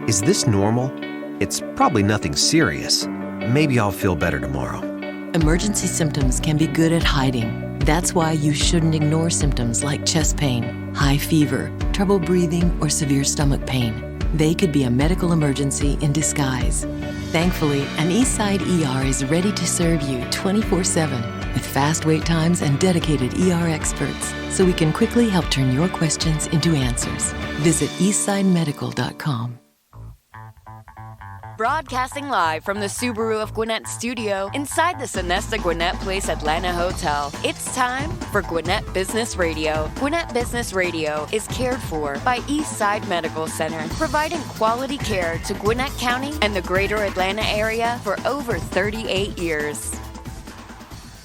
Is this normal? It's probably nothing serious. Maybe I'll feel better tomorrow. Emergency symptoms can be good at hiding. That's why you shouldn't ignore symptoms like chest pain, high fever, trouble breathing, or severe stomach pain. They could be a medical emergency in disguise. Thankfully, an Eastside ER is ready to serve you 24/7 with fast wait times and dedicated ER experts, so we can quickly help turn your questions into answers. Visit eastsidemedical.com. Broadcasting live from the Subaru of Gwinnett studio inside the Sonesta Gwinnett Place Atlanta Hotel. It's time for Gwinnett Business Radio. Gwinnett Business Radio is cared for by Eastside Medical Center, providing quality care to Gwinnett County and the greater Atlanta area for over 38 years.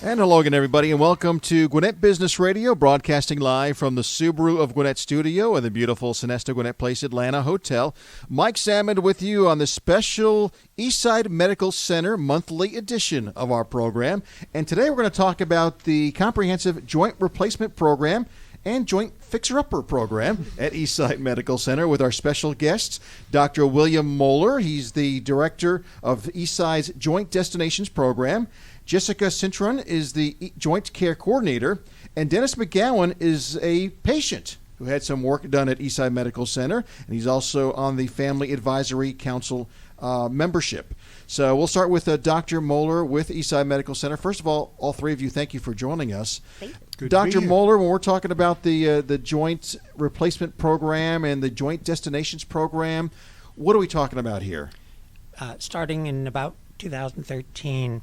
And hello again, everybody, and welcome to Gwinnett Business Radio, broadcasting live from the Subaru of Gwinnett studio in the beautiful Sonesta Gwinnett Place Atlanta Hotel. Mike Salmon with you on the special Eastside Medical Center monthly edition of our program. And today we're going to talk about the comprehensive joint replacement program and joint fixer-upper program at Eastside Medical Center with our special guests, Dr. William Moeller. He's the director of Eastside's Joint Destinations program. Jessica Cintron is the joint care coordinator, and Dennis McGowan is a patient who had some work done at Eastside Medical Center, and he's also on the Family Advisory Council membership. So we'll start with Dr. Moeller with Eastside Medical Center. First of all three of you, thank you for joining us. Thank you. Dr. Moeller, when we're talking about the joint replacement program and the joint destinations program, what are we talking about here? Starting in about 2013,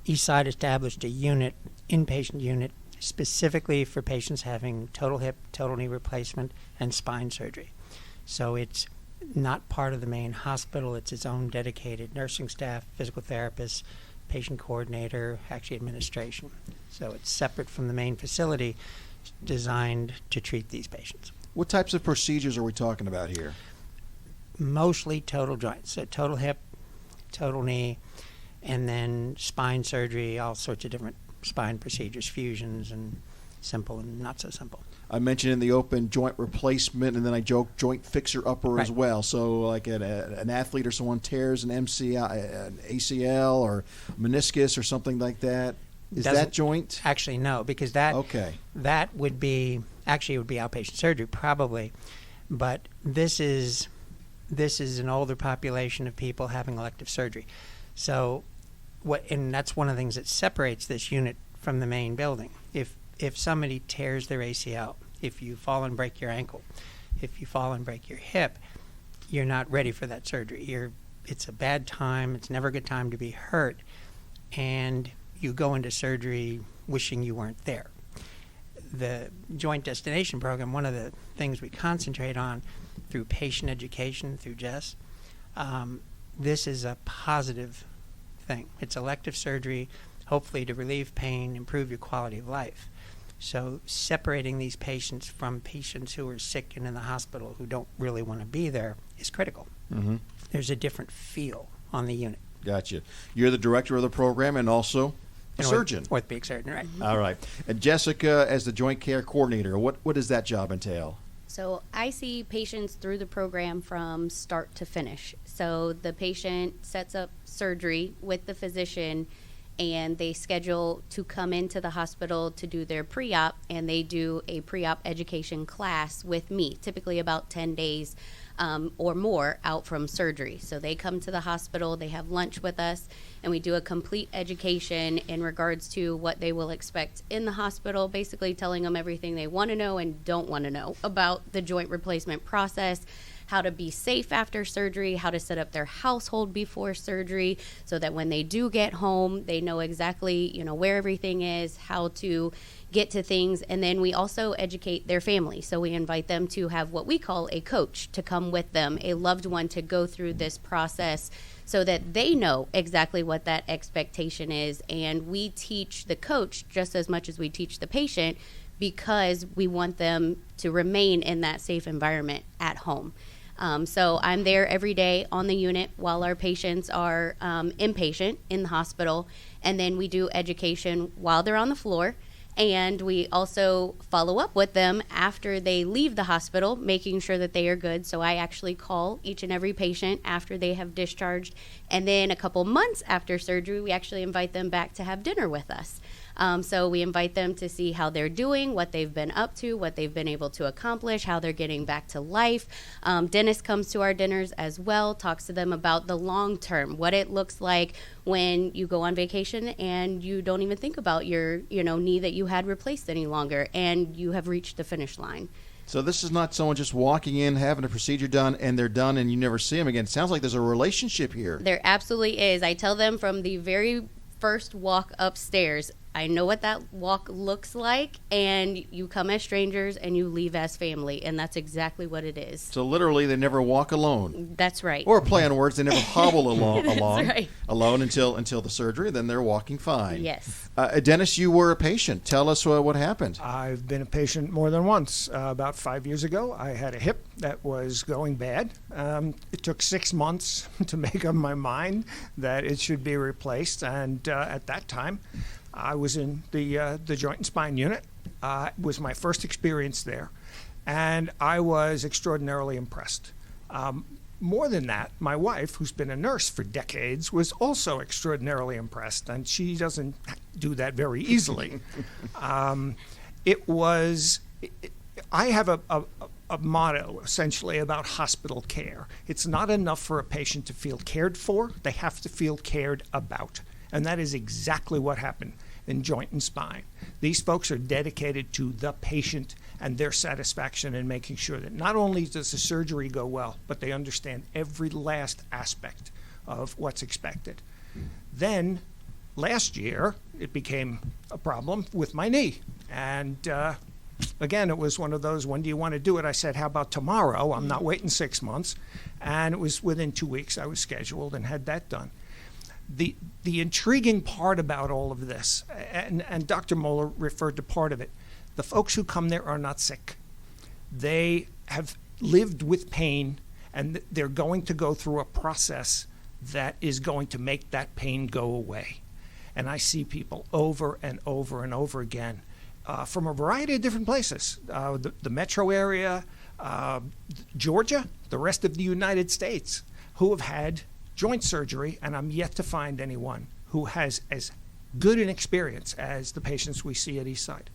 Eastside established a unit, inpatient unit, specifically for patients having total hip, total knee replacement, and spine surgery. So it's not part of the main hospital. It's its own dedicated nursing staff, physical therapists, patient coordinator, actually administration. So it's separate from the main facility, designed to treat these patients. What types of procedures are we talking about here? Mostly total joints, so total hip, total knee, and then spine surgery, all sorts of different spine procedures, fusions, and simple and not so simple. I mentioned in the open joint replacement, and then I joked joint fixer-upper as well. So like an athlete or someone tears an ACL or meniscus or something like that. Is that joint? Actually, no, because that would be, actually it would be outpatient surgery probably, but this is an older population of people having elective surgery. So and that's one of the things that separates this unit from the main building. If somebody tears their ACL, if you fall and break your ankle, if you fall and break your hip, you're not ready for that surgery. It's a bad time. It's never a good time to be hurt. And you go into surgery wishing you weren't there. The Joint Destination Program, one of the things we concentrate on through patient education, through Jess, this is a positive thing. It's elective surgery, hopefully to relieve pain, improve your quality of life. So separating these patients from patients who are sick and in the hospital who don't really want to be there is critical. Mm-hmm. There's a different feel on the unit. Gotcha. You're the director of the program and also a surgeon. Orthopedic surgeon, right. All right. And Jessica, as the joint care coordinator, what does that job entail? So I see patients through the program from start to finish. So the patient sets up surgery with the physician, and they schedule to come into the hospital to do their pre-op, and they do a pre-op education class with me, typically about 10 days or more out from surgery. So they come to the hospital, they have lunch with us, and we do a complete education in regards to what they will expect in the hospital, basically telling them everything they want to know and don't want to know about the joint replacement process, how to be safe after surgery, how to set up their household before surgery so that when they do get home, they know exactly, where everything is, how to get to things. And then we also educate their family. So we invite them to have what we call a coach to come with them, a loved one to go through this process so that they know exactly what that expectation is. And we teach the coach just as much as we teach the patient, because we want them to remain in that safe environment at home. So I'm there every day on the unit while our patients are inpatient in the hospital, and then we do education while they're on the floor, And we also follow up with them after they leave the hospital, making sure that they are good. So I actually call each and every patient after they have discharged. And then a couple months after surgery, we actually invite them back to have dinner with us. So we invite them to see how they're doing, what they've been up to, what they've been able to accomplish, how they're getting back to life. Dennis comes to our dinners as well, talks to them about the long term, what it looks like when you go on vacation and you don't even think about your knee that you had replaced any longer and you have reached the finish line. So this is not someone just walking in, having a procedure done, and they're done and you never see them again. It sounds like there's a relationship here. There absolutely is. I tell them from the very first walk upstairs, I know what that walk looks like, and you come as strangers and you leave as family, and that's exactly what it is. So literally, they never walk alone. That's right. Or play on words, they never hobble along right. alone until the surgery. Then they're walking fine. Yes. Dennis, you were a patient. Tell us what happened. I've been a patient more than once. About 5 years ago, I had a hip that was going bad. It took 6 months to make up my mind that it should be replaced, and at that time, I was in the joint and spine unit. It was my first experience there, and I was extraordinarily impressed. More than that, my wife, who's been a nurse for decades, was also extraordinarily impressed, and she doesn't do that very easily. I have a motto, essentially, about hospital care. It's not enough for a patient to feel cared for. They have to feel cared about. And that is exactly what happened in joint and spine. These folks are dedicated to the patient and their satisfaction in making sure that not only does the surgery go well, but they understand every last aspect of what's expected. Then, last year, it became a problem with my knee. And again, it was one of those, when do you want to do it? I said, how about tomorrow? I'm not waiting 6 months. And it was within 2 weeks I was scheduled and had that done. The intriguing part about all of this, and Dr. Moeller referred to part of it, the folks who come there are not sick. They have lived with pain, and they're going to go through a process that is going to make that pain go away. And I see people over and over and over again from a variety of different places, the metro area, Georgia, the rest of the United States, who have had joint surgery, and I'm yet to find anyone who has as good an experience as the patients we see at Eastside.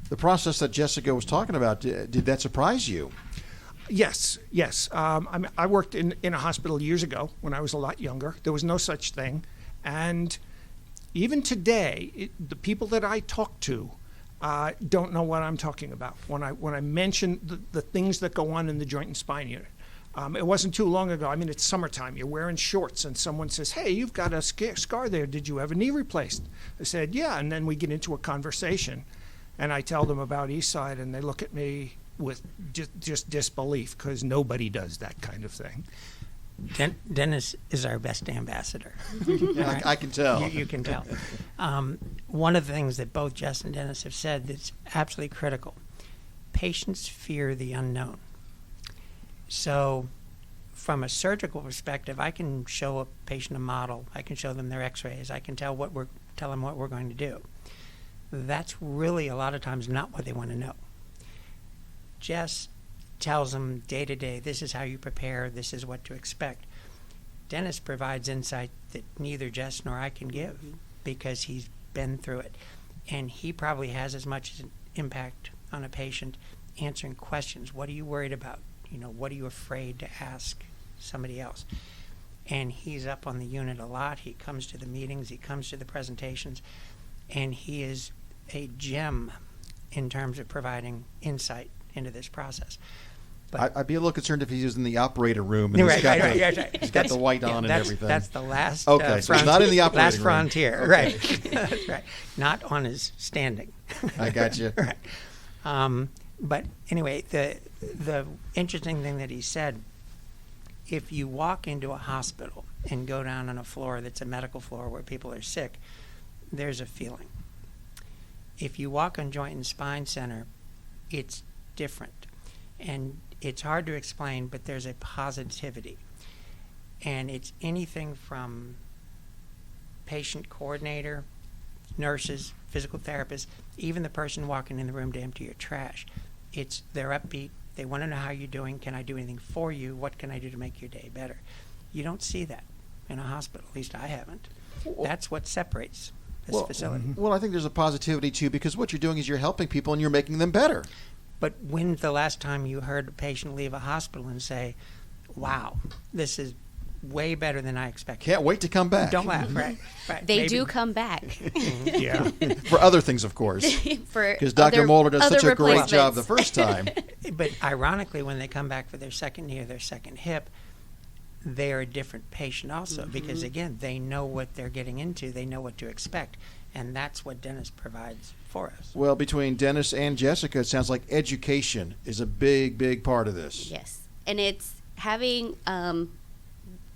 The process that Jessica was talking about, did that surprise you? Yes. I worked in a hospital years ago when I was a lot younger. There was no such thing. And even today, the people that I talk to don't know what I'm talking about. When I mention the things that go on in the joint and spine unit, it wasn't too long ago. I mean, it's summertime. You're wearing shorts, and someone says, hey, you've got a scar there. Did you have a knee replaced? I said, yeah. And then we get into a conversation, and I tell them about Eastside, and they look at me with just disbelief, because nobody does that kind of thing. Dennis is our best ambassador. Right? I can tell. You can tell. One of the things that both Jess and Dennis have said that's absolutely critical, patients fear the unknown. So from a surgical perspective, I can show a patient a model. I can show them their x-rays. I can tell them what we're going to do. That's really a lot of times not what they want to know. Jess tells them day to day, this is how you prepare, this is what to expect. Dennis provides insight that neither Jess nor I can give because he's been through it. And he probably has as much impact on a patient answering questions. What are you worried about? What are you afraid to ask somebody else? And he's up on the unit a lot. He comes to the meetings, he comes to the presentations, and he is a gem in terms of providing insight into this process. But I'd be a little concerned if he's in the operator room and right. he's got the white on and everything. That's the last so he's not in the operating last room. frontier, Okay. right? Right. Not on his standing. I got you. Right. But anyway, the interesting thing that he said, if you walk into a hospital and go down on a floor that's a medical floor where people are sick, there's a feeling. If you walk on Joint and Spine Center, it's different. And it's hard to explain, but there's a positivity. And it's anything from patient coordinator nurses, physical therapists, even the person walking in the room to empty your trash. They're upbeat. They want to know how you're doing. Can I do anything for you? What can I do to make your day better? You don't see that in a hospital. At least I haven't. That's what separates this facility. Well, I think there's a positivity, too, because what you're doing is you're helping people and you're making them better. But when's the last time you heard a patient leave a hospital and say, wow, this is way better than I expected? Can't wait to come back. Don't laugh, right? They do come back. Yeah. For other things, of course. Because Dr. Moeller does such a great job the first time. But ironically, when they come back for their second knee or their second hip, they're a different patient also, because again, they know what they're getting into, they know what to expect, and that's what Dennis provides for us. Well, between Dennis and Jessica, it sounds like education is a big, big part of this. Yes, and it's having,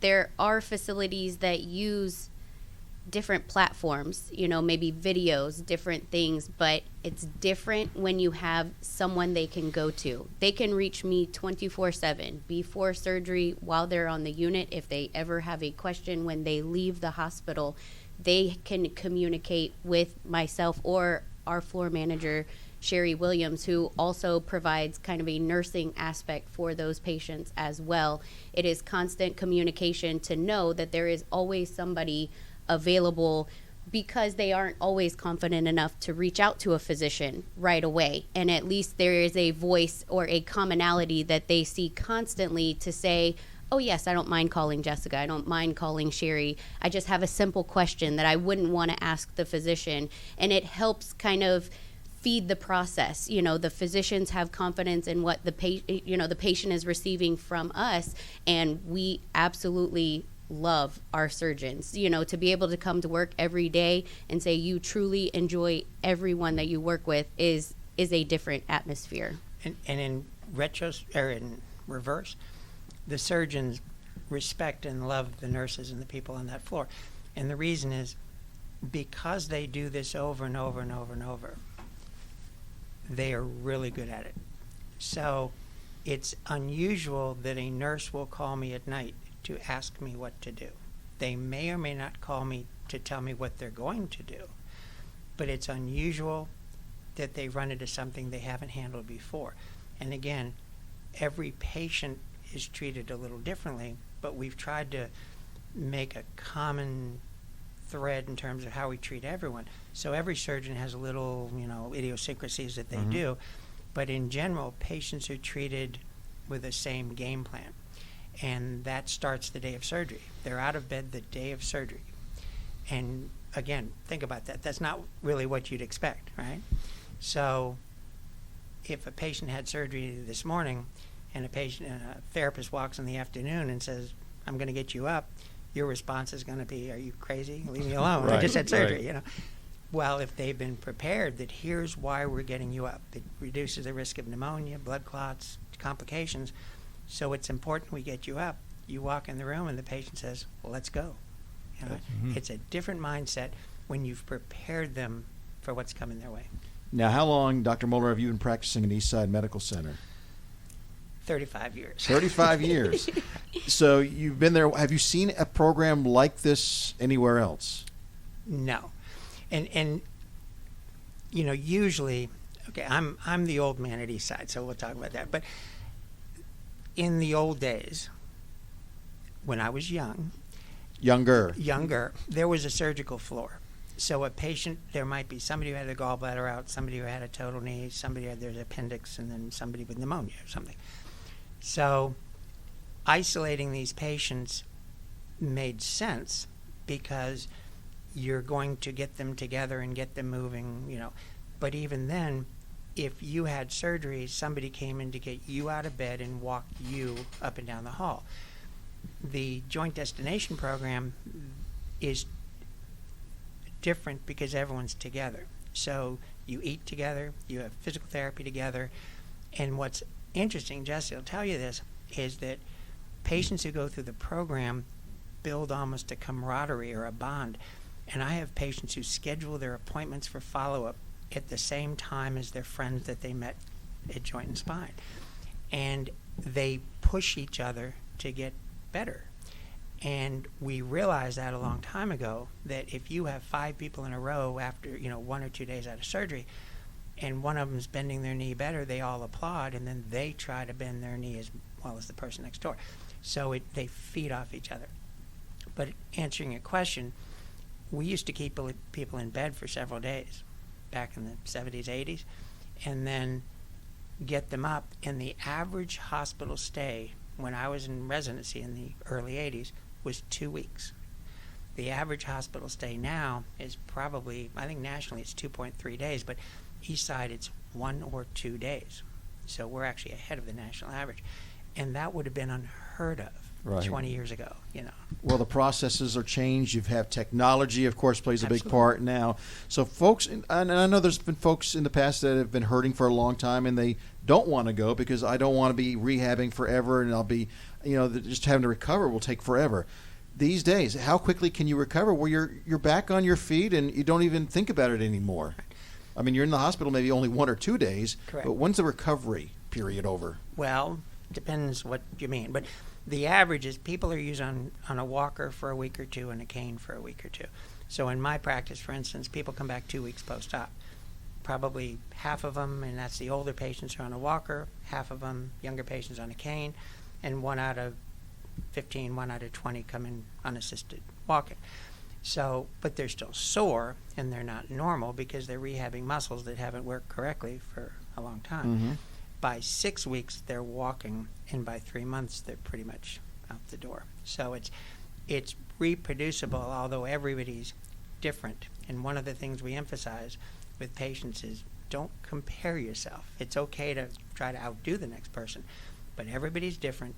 there are facilities that use different platforms, maybe videos, different things, but it's different when you have someone they can go to. They can reach me 24/7 before surgery, while they're on the unit. If they ever have a question when they leave the hospital, they can communicate with myself or our floor manager, Sherry Williams, who also provides kind of a nursing aspect for those patients as well. It is constant communication to know that there is always somebody available, because they aren't always confident enough to reach out to a physician right away. And at least there is a voice or a commonality that they see constantly to say, oh yes, I don't mind calling Jessica, I don't mind calling Sherry, I just have a simple question that I wouldn't want to ask the physician. And it helps kind of feed the process. The physicians have confidence in what the patient is receiving from us, and we absolutely love our surgeons. To be able to come to work every day and say you truly enjoy everyone that you work with is a different atmosphere. And in reverse, the surgeons respect and love the nurses and the people on that floor. And the reason is because they do this over and over and over and over, they are really good at it. So it's unusual that a nurse will call me at night to ask me what to do. They may or may not call me to tell me what they're going to do, but it's unusual that they run into something they haven't handled before. And again, every patient is treated a little differently, but we've tried to make a common thread in terms of how we treat everyone. So every surgeon has a little, idiosyncrasies that they do, but in general, patients are treated with the same game plan. And that starts the day of surgery. They're out of bed the day of surgery. And again, think about that. That's not really what you'd expect, right? So if a patient had surgery this morning and a therapist walks in the afternoon and says, I'm going to get you up, your response is going to be, are you crazy? Leave me alone. Right, I just had surgery, right. Well, if they've been prepared that here's why we're getting you up, it reduces the risk of pneumonia, blood clots, complications. So it's important we get you up. You walk in the room and the patient says, well, let's go. It's a different mindset when you've prepared them for what's coming their way. Now, how long, Dr. Moeller, have you been practicing at Eastside Medical Center? 35 years. 35 years. So you've been there. Have you seen a program like this anywhere else? No. And usually, okay, I'm the old man at Eastside, so we'll talk about that. But in the old days, when I was younger, there was a surgical floor. So a patient, there might be somebody who had a gallbladder out, somebody who had a total knee, somebody who had their appendix, and then somebody with pneumonia or something. So isolating these patients made sense because you're going to get them together and get them moving, But even then, if you had surgery, somebody came in to get you out of bed and walked you up and down the hall. The Joint Destination program is different because everyone's together. So you eat together, you have physical therapy together, and what's interesting, Jesse will tell you this, is that patients who go through the program build almost a camaraderie or a bond. And I have patients who schedule their appointments for follow-up at the same time as their friends that they met at Joint and Spine. And they push each other to get better. And we realized that a long time ago, that if you have 5 people in a row after 1 or 2 days out of surgery, and one of them's bending their knee better, they all applaud, and then they try to bend their knee as well as the person next door. So they feed off each other. But answering your question, we used to keep people in bed for several days back in the 70s, 80s, and then get them up. And the average hospital stay when I was in residency in the early 80s was 2 weeks. The average hospital stay now is probably, I think nationally it's 2.3 days, but Eastside it's 1 or 2 days. So we're actually ahead of the national average. And that would have been unheard of 20 years ago, Well, the processes are changed. You have technology, of course, plays a big part now. So folks, and I know there's been folks in the past that have been hurting for a long time, and they don't want to go because I don't want to be rehabbing forever, and I'll be, just having to recover will take forever. These days, how quickly can you recover where you're back on your feet and you don't even think about it anymore? I mean, you're in the hospital maybe only 1 or 2 days, correct, but when's the recovery period over? Well, depends what you mean, but the average is people are used on a walker for a week or 2 and a cane for a week or 2. So in my practice, for instance, people come back 2 weeks post-op. Probably half of them, and that's the older patients, are on a walker, half of them younger patients on a cane, and 1 out of 15, 1 out of 20 come in unassisted walking. So, but they're still sore and they're not normal because they're rehabbing muscles that haven't worked correctly for a long time. Mm-hmm. By 6 weeks, they're walking, and by 3 months, they're pretty much out the door. So it's reproducible, although everybody's different. And one of the things we emphasize with patients is don't compare yourself. It's okay to try to outdo the next person, but everybody's different.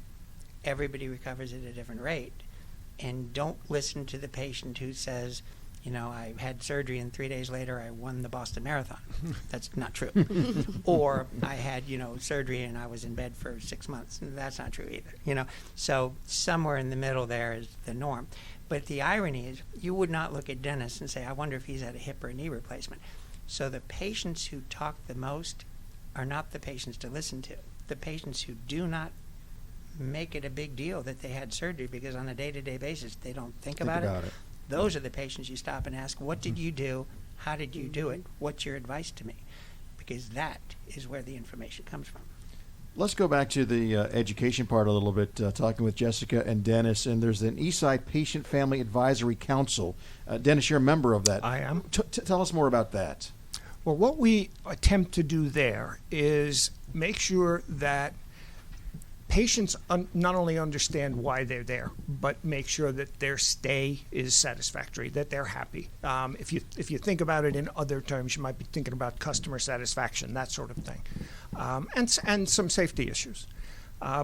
Everybody recovers at a different rate. And don't listen to the patient who says, I had surgery and 3 days later I won the Boston Marathon. That's not true. Or I had, surgery and I was in bed for 6 months. That's not true either. So somewhere in the middle there is the norm. But the irony is you would not look at Dennis and say, I wonder if he's had a hip or a knee replacement. So the patients who talk the most are not the patients to listen to. The patients who do not make it a big deal that they had surgery because on a day-to-day basis they don't think about it. Those are the patients you stop and ask, what did you do? How did you do it? What's your advice to me? Because that is where the information comes from. Let's go back to the education part a little bit, talking with Jessica and Dennis. And there's an Eastside Patient Family Advisory Council. Dennis, you're a member of that. I am. Tell us more about that. Well, what we attempt to do there is make sure that patients not only understand why they're there, but make sure that their stay is satisfactory, that they're happy. If you think about it in other terms, you might be thinking about customer satisfaction, that sort of thing, and some safety issues.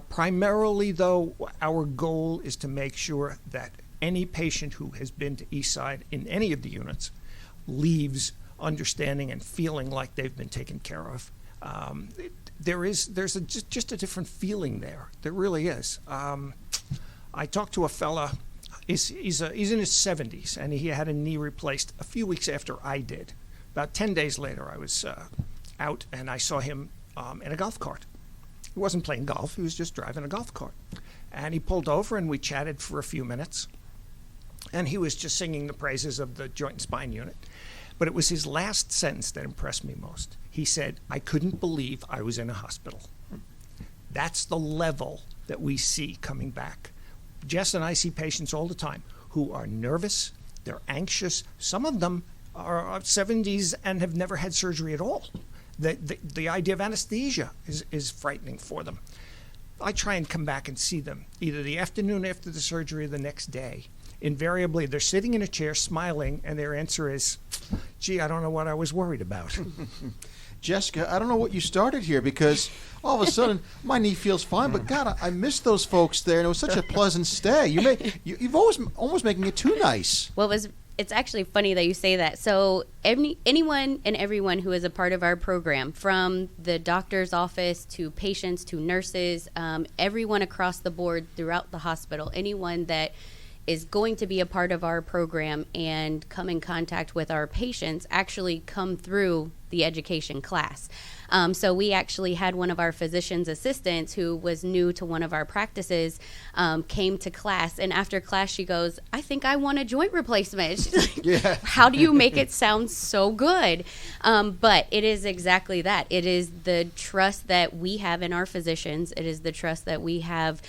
Primarily, though, our goal is to make sure that any patient who has been to Eastside in any of the units leaves understanding and feeling like they've been taken care of. There's just a different feeling there. There really is. I talked to a fella. He's in his 70s, and he had a knee replaced a few weeks after I did. About 10 days later, I was out, and I saw him in a golf cart. He wasn't playing golf. He was just driving a golf cart. And he pulled over, and we chatted for a few minutes. And he was just singing the praises of the joint and spine unit. But it was his last sentence that impressed me most. He said, I couldn't believe I was in a hospital. That's the level that we see coming back. Jess and I see patients all the time who are nervous, they're anxious. Some of them are 70s and have never had surgery at all. The idea of anesthesia is frightening for them. I try and come back and see them either the afternoon after the surgery or the next day. Invariably, they're sitting in a chair smiling, and their answer is, gee, I don't know what I was worried about. Jessica, I don't know what you started here because all of a sudden my knee feels fine, but God, I missed those folks there, and it was such a pleasant stay. You've always almost making it too nice. Well, it's actually funny that you say that. So anyone and everyone who is a part of our program, from the doctor's office to patients to nurses, everyone across the board throughout the hospital, anyone that is going to be a part of our program and come in contact with our patients actually come through the education class. So we actually had one of our physician's assistants who was new to one of our practices, came to class, and after class she goes, I think I want a joint replacement. She's like, Yeah. how do you make it sound so good? But it is exactly that. It is the trust that we have in our physicians. It is the trust that we have,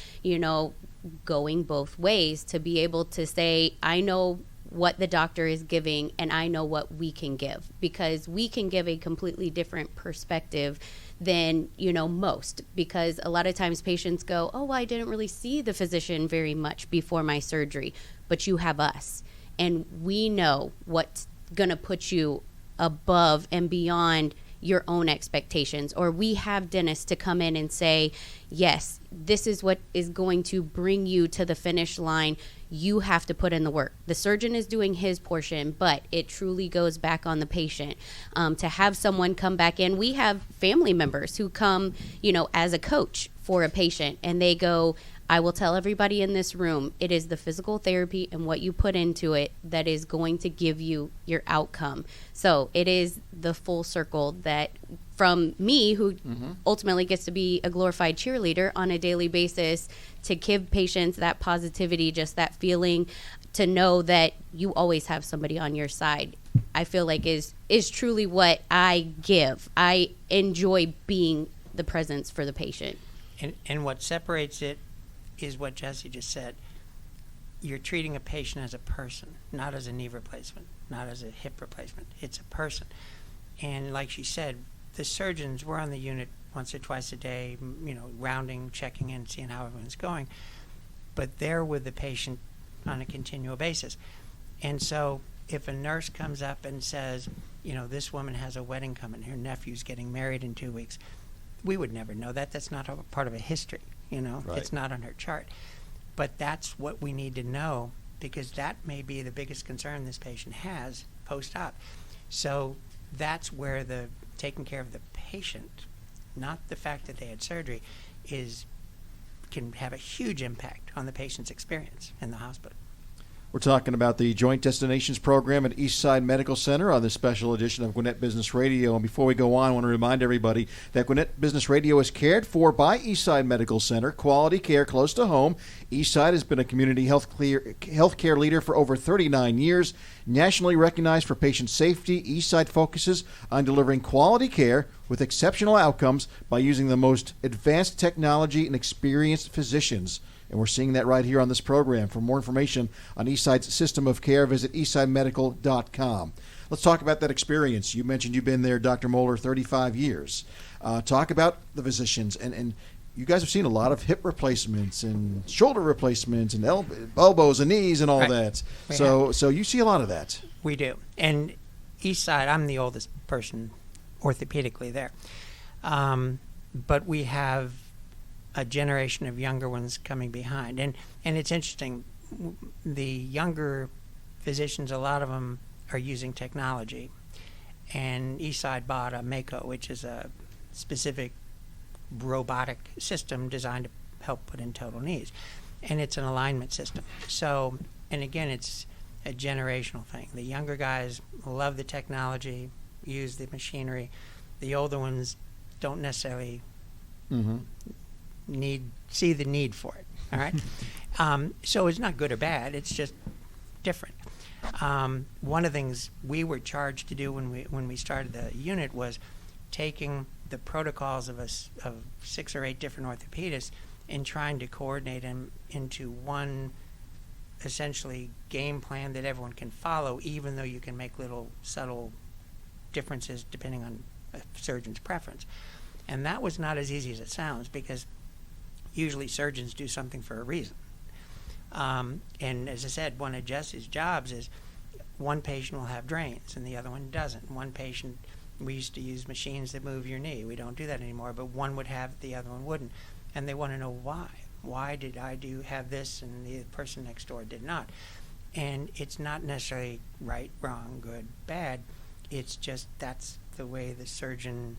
going both ways to be able to say, I know what the doctor is giving and I know what we can give, because we can give a completely different perspective than most, because a lot of times patients go, oh, well, I didn't really see the physician very much before my surgery, but you have us and we know what's gonna put you above and beyond your own expectations. Or we have dentists to come in and say, yes, this is what is going to bring you to the finish line. You have to put in the work. The surgeon is doing his portion, but it truly goes back on the patient. To have someone come back in, we have family members who come, as a coach for a patient, and they go, I will tell everybody in this room, it is the physical therapy and what you put into it that is going to give you your outcome. So it is the full circle that from me, who ultimately gets to be a glorified cheerleader on a daily basis, to give patients that positivity, just that feeling to know that you always have somebody on your side, I feel like is truly what I give. I enjoy being the presence for the patient. And what separates it is what Jesse just said. You're treating a patient as a person, not as a knee replacement, not as a hip replacement. It's a person. And like she said, the surgeons were on the unit once or twice a day, rounding, checking in, seeing how everyone's going. But they're with the patient on a continual basis. And so if a nurse comes up and says, this woman has a wedding coming, her nephew's getting married in 2 weeks, we would never know that. That's not a part of a history. Right. It's not on her chart. But that's what we need to know, because that may be the biggest concern this patient has post-op. So that's where the taking care of the patient, not the fact that they had surgery, can have a huge impact on the patient's experience in the hospital. We're talking about the Joint Destinations program at Eastside Medical Center on this special edition of Gwinnett Business Radio. And before we go on, I want to remind everybody that Gwinnett Business Radio is cared for by Eastside Medical Center, quality care close to home. Eastside has been a community health care leader for over 39 years. Nationally recognized for patient safety, Eastside focuses on delivering quality care with exceptional outcomes by using the most advanced technology and experienced physicians. And we're seeing that right here on this program. For more information on Eastside's system of care, visit eastsidemedical.com. Let's talk about that experience. You mentioned you've been there, Dr. Moeller, 35 years. Talk about the physicians. And you guys have seen a lot of hip replacements and shoulder replacements and elbows and knees and all that. So you see a lot of that. We do. And Eastside, I'm the oldest person orthopedically there. But we have a generation of younger ones coming behind. And it's interesting, the younger physicians, a lot of them are using technology. And Eastside bought a Mako, which is a specific robotic system designed to help put in total knees. And it's an alignment system. So, and again, it's a generational thing. The younger guys love the technology, use the machinery. The older ones don't necessarily see the need for it. All right. So it's not good or bad. It's just different. One of the things we were charged to do when we started the unit was taking the protocols of 6 or 8 different orthopedists and trying to coordinate them into one essentially game plan that everyone can follow, even though you can make little subtle differences depending on a surgeon's preference. And that was not as easy as it sounds, because usually surgeons do something for a reason. And as I said, one of Jesse's jobs is one patient will have drains and the other one doesn't. One patient, we used to use machines that move your knee. We don't do that anymore, but one would have it, the other one wouldn't. And they want to know why. Why did I have this and the person next door did not? And it's not necessarily right, wrong, good, bad. It's just that's the way the surgeon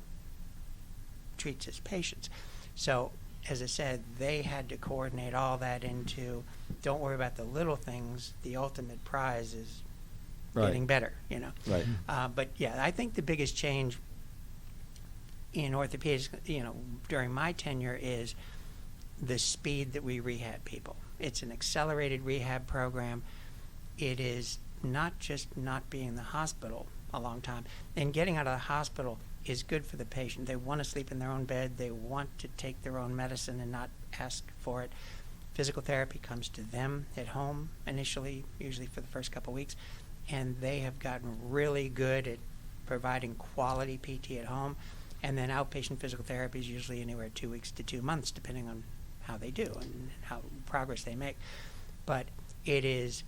treats his patients. So, as I said, they had to coordinate all that into, don't worry about the little things. The ultimate prize is getting better, Right. But yeah, I think the biggest change in orthopedics, during my tenure is the speed that we rehab people. It's an accelerated rehab program. It is not just not being in the hospital a long time. And getting out of the hospital is good for the patient. They want to sleep in their own bed. They want to take their own medicine and not ask for it. Physical therapy comes to them at home initially, usually for the first couple of weeks, and they have gotten really good at providing quality PT at home. And then outpatient physical therapy is usually anywhere 2 weeks to 2 months, depending on how they do and how progress they make. But it's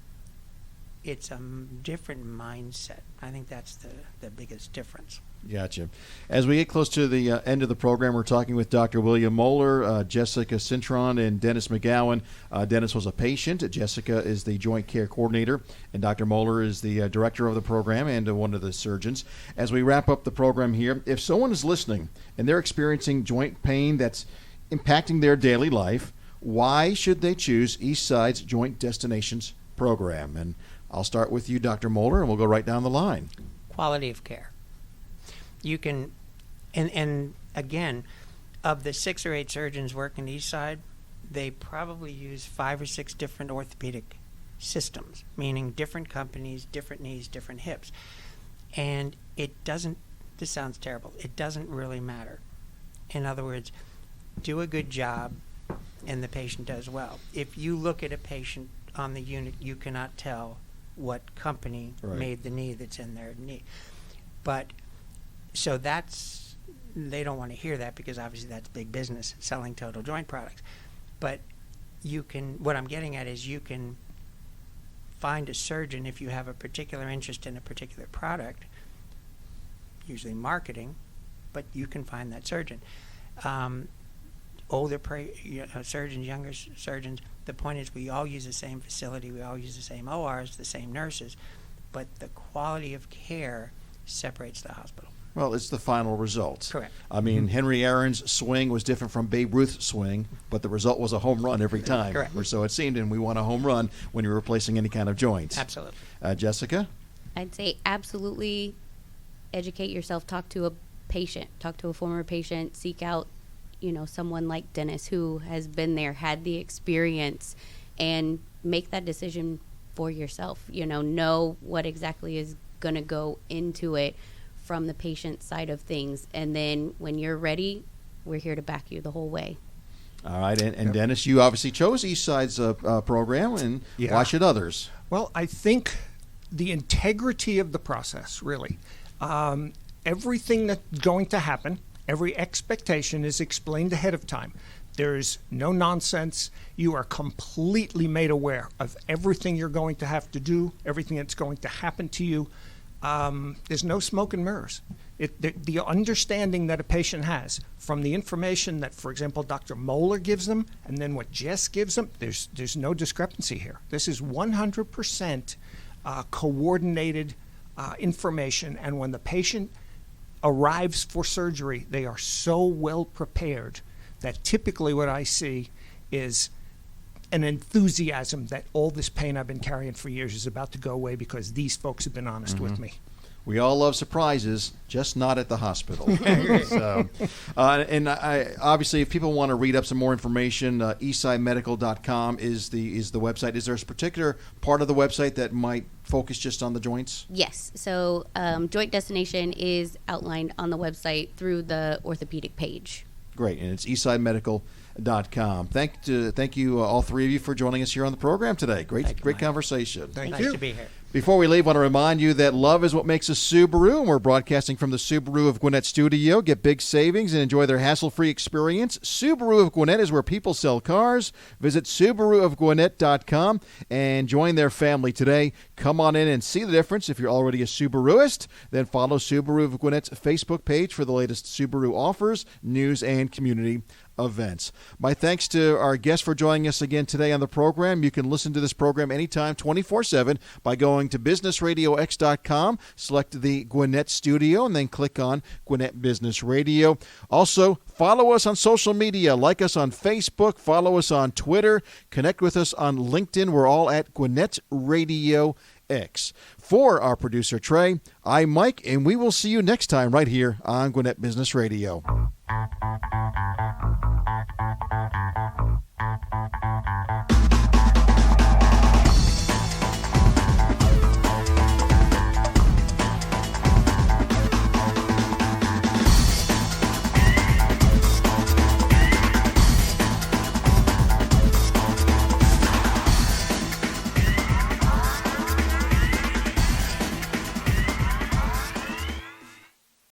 a different mindset. I think that's the biggest difference. Gotcha. As we get close to the end of the program, we're talking with Dr. William Moeller, Jessica Cintron, and Dennis McGowan. Dennis was a patient. Jessica is the joint care coordinator, and Dr. Moeller is the director of the program and one of the surgeons. As we wrap up the program here, if someone is listening and they're experiencing joint pain that's impacting their daily life, why should they choose Eastside's Joint Destinations program? And I'll start with you, Dr. Moeller, and we'll go right down the line. Quality of care. You can, and again, of the 6 or 8 surgeons working Eastside, they probably use 5 or 6 different orthopedic systems, meaning different companies, different knees, different hips. And it doesn't, this sounds terrible, it doesn't really matter. In other words, do a good job and the patient does well. If you look at a patient on the unit, you cannot tell what company made the knee that's in their knee. But so they don't want to hear that because obviously that's big business, selling total joint products. But what I'm getting at is you can find a surgeon if you have a particular interest in a particular product, usually marketing, but you can find that surgeon. Older surgeons, younger surgeons, the point is we all use the same facility, we all use the same ORs, the same nurses, but the quality of care separates the hospital. Well, it's the final result. Correct. I mean, Henry Aaron's swing was different from Babe Ruth's swing, but the result was a home run every time. Correct. Or so it seemed, and we want a home run when you're replacing any kind of joints. Absolutely. Jessica? I'd say absolutely educate yourself, talk to a patient, talk to a former patient, seek out, someone like Dennis who has been there, had the experience, and make that decision for yourself. Know what exactly is going to go into it from the patient side of things. And then when you're ready, we're here to back you the whole way. All right. And Dennis, you obviously chose Eastside's program, and why should others? Well, I think the integrity of the process, really. Everything that's going to happen, every expectation is explained ahead of time. There's no nonsense. You are completely made aware of everything you're going to have to do, everything that's going to happen to you. There's no smoke and mirrors. The understanding that a patient has from the information that, for example, Dr. Moeller gives them and then what Jess gives them, there's no discrepancy here. This is 100% coordinated information, and when the patient arrives for surgery, they are so well prepared that typically what I see is an enthusiasm that all this pain I've been carrying for years is about to go away because these folks have been honest with me. We all love surprises, just not at the hospital. So, and obviously, if people want to read up some more information, eastsidemedical.com is the website. Is there a particular part of the website that might focus just on the joints? Yes. So Joint Destination is outlined on the website through the orthopedic page. Great, and it's eastsidemedical.com. Thank you, all three of you, for joining us here on the program today. Great conversation. Thank Nice you. to be here. Before we leave, I want to remind you that love is what makes us Subaru, and we're broadcasting from the Subaru of Gwinnett studio. Get big savings and enjoy their hassle-free experience. Subaru of Gwinnett is where people sell cars. Visit SubaruofGwinnett.com and join their family today. Come on in and see the difference. If you're already a Subaruist, then follow Subaru of Gwinnett's Facebook page for the latest Subaru offers, news, and community events. My thanks to our guests for joining us again today on the program. You can listen to this program anytime, 24/7, by going going to businessradiox.com, select the Gwinnett Studio, and then click on Gwinnett Business Radio. Also, follow us on social media. Like us on Facebook. Follow us on Twitter. Connect with us on LinkedIn. We're all at Gwinnett Radio X. For our producer, Trey, I'm Mike, and we will see you next time right here on Gwinnett Business Radio.